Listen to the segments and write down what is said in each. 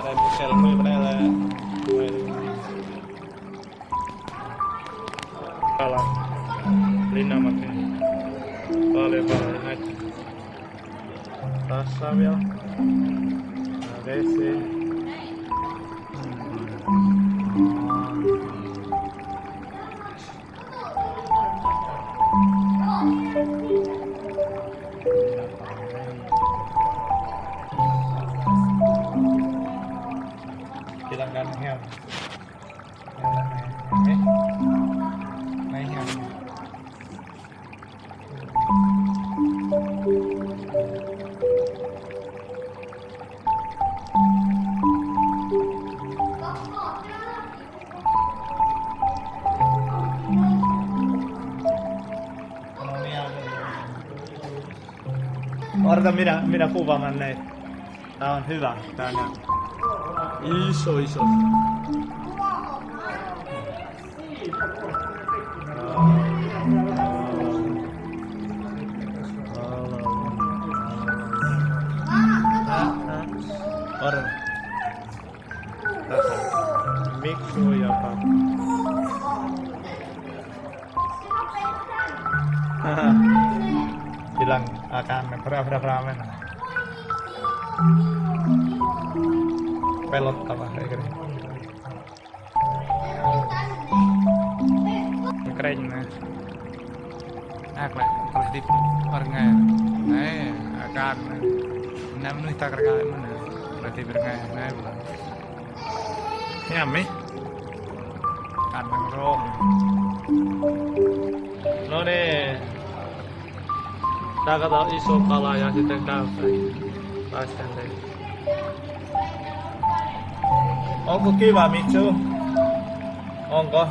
đây một xe lắm đây là kalah Lina makin paljon näitä tässä vielä vesi hilangkan heo mấy heo Odota minä kuvaamaan näitä. Tää on hyvä. Tää on iso. Odota. Tässä on Miksu joka bilang akan berapa men pelottava eikö niin? Keren nè ác lại positif orangnya akan namanya tak kerja mana berarti berkah bilang nyami kan ngerong no nih Takata iso kala ja sitten käy päästään. Onko kiva Mitsu? Onko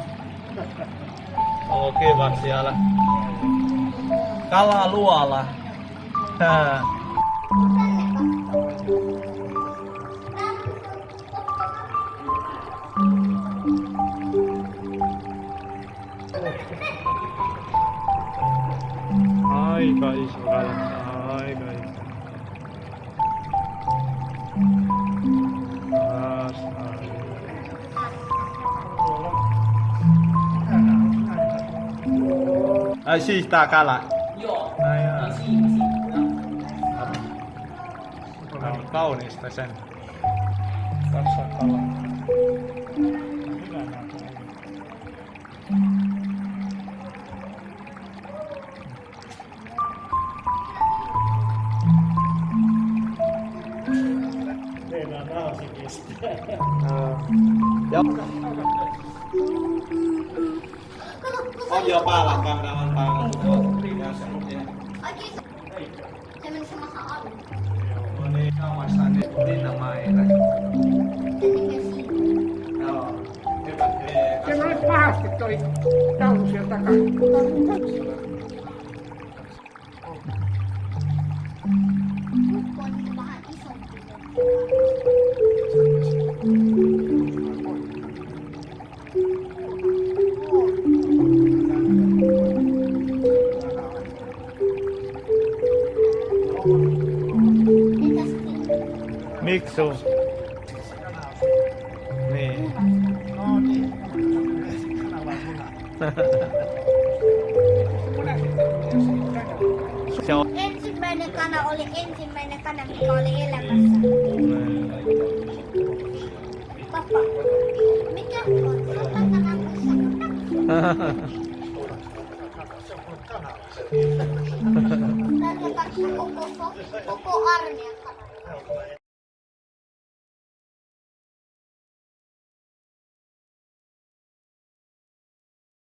kiva siellä? Kala luola. Aika iso kala, aika iso. Ai siistää kala? Joo. On kaunista sen. Katso kala. On jo päällä käydään päällä. Se meni samassa alle. Joo, niin samassa niin linnamailla. Joo, hyvä. Se oli pahasti toi taulu sieltä takana. Ukko on vähän isompi. Miksu? Niin. Se on. Ensimmäinen kana oli ensimmäinen kana, mikä oli elämässä. Pappa, mikä on? Tällä katso koko armeijan kana.